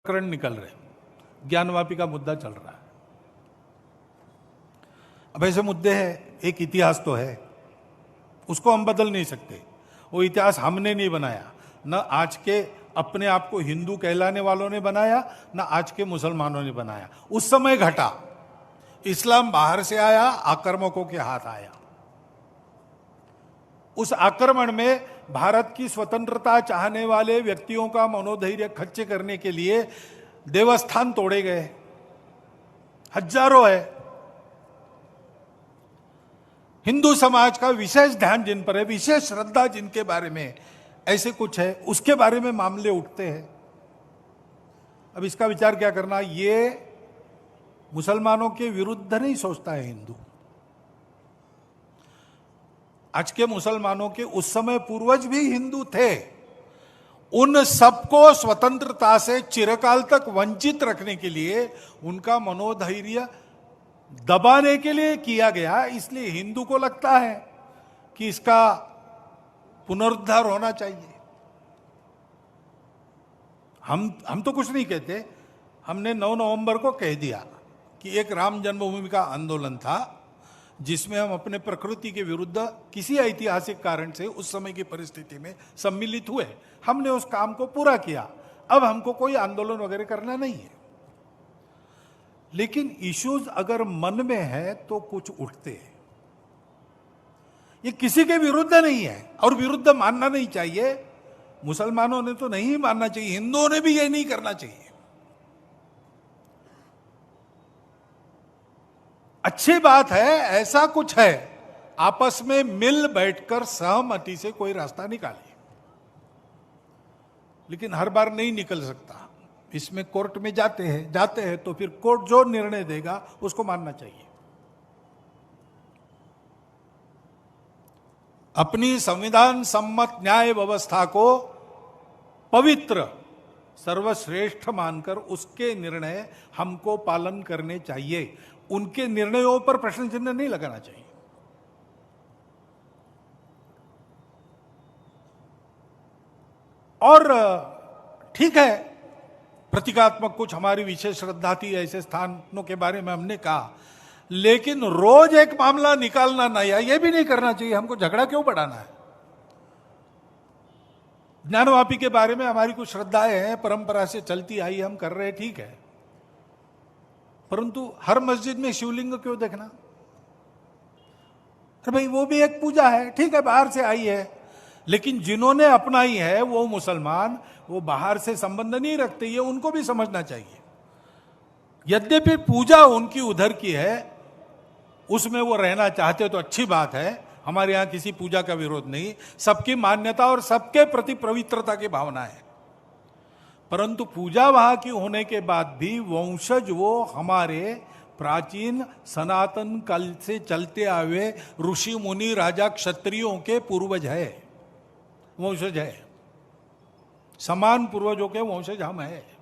प्रकरण निकल रहे, ज्ञानवापी का मुद्दा चल रहा है। अब ऐसे मुद्दे हैं, एक इतिहास तो है, उसको हम बदल नहीं सकते। वो इतिहास हमने नहीं बनाया, न आज के अपने आप को हिंदू कहलाने वालों ने बनाया, न आज के मुसलमानों ने बनाया। उस समय घटा, इस्लाम बाहर से आया, आक्रमकों के हाथ आया। उस आक्रमण में भारत की स्वतंत्रता चाहने वाले व्यक्तियों का मनोधैर्य खच्चे करने के लिए देवस्थान तोड़े गए, हजारों है। हिंदू समाज का विशेष ध्यान जिन पर है, विशेष श्रद्धा जिनके बारे में ऐसे कुछ है, उसके बारे में मामले उठते हैं। अब इसका विचार क्या करना, ये मुसलमानों के विरुद्ध नहीं सोचता है हिंदू। आज के मुसलमानों के उस समय पूर्वज भी हिंदू थे। उन सबको स्वतंत्रता से चिरकाल तक वंचित रखने के लिए, उनका मनोधैर्य दबाने के लिए किया गया। इसलिए हिंदू को लगता है कि इसका पुनरुद्धार होना चाहिए। हम तो कुछ नहीं कहते, हमने 9 नवंबर को कह दिया कि एक राम जन्मभूमि का आंदोलन था जिसमें हम अपने प्रकृति के विरुद्ध किसी ऐतिहासिक कारण से उस समय की परिस्थिति में सम्मिलित हुए। हमने उस काम को पूरा किया। अब हमको कोई आंदोलन वगैरह करना नहीं है। लेकिन इश्यूज अगर मन में है तो कुछ उठते हैं। ये किसी के विरुद्ध नहीं है और विरुद्ध मानना नहीं चाहिए। मुसलमानों ने तो नहीं मानना चाहिए, हिंदुओं ने भी ये नहीं करना चाहिए। अच्छी बात है, ऐसा कुछ है, आपस में मिल बैठकर सहमति से कोई रास्ता निकालिए। लेकिन हर बार नहीं निकल सकता। इसमें कोर्ट में जाते हैं तो फिर कोर्ट जो निर्णय देगा उसको मानना चाहिए। अपनी संविधान सम्मत न्याय व्यवस्था को पवित्र सर्वश्रेष्ठ मानकर उसके निर्णय हमको पालन करने चाहिए। उनके निर्णयों पर प्रश्न चिन्ह नहीं लगाना चाहिए। और ठीक है, प्रतीकात्मक कुछ हमारी विशेष श्रद्धा थी, ऐसे स्थानों के बारे में हमने कहा, लेकिन रोज एक मामला निकालना नया, यह भी नहीं करना चाहिए। हमको झगड़ा क्यों बढ़ाना है? ज्ञानवापी के बारे में हमारी कुछ श्रद्धाएं हैं, परंपरा से चलती आई, हम कर रहे हैं, ठीक है। परंतु हर मस्जिद में शिवलिंग क्यों देखना? अरे भाई, वो भी एक पूजा है, ठीक है, बाहर से आई है। लेकिन जिन्होंने अपनाई है वो मुसलमान, वो बाहर से संबंध नहीं रखते, ये उनको भी समझना चाहिए। यद्यपि पूजा उनकी उधर की है, उसमें वो रहना चाहते तो अच्छी बात है। हमारे यहां किसी पूजा का विरोध नहीं, सबकी मान्यता और सबके प्रति पवित्रता की भावना है। परंतु पूजा वहां की होने के बाद भी वंशज वो हमारे प्राचीन सनातन काल से चलते आए ऋषि मुनि राजा क्षत्रियों के पूर्वज है, वंशज है। समान पूर्वजों के वंशज हम हैं।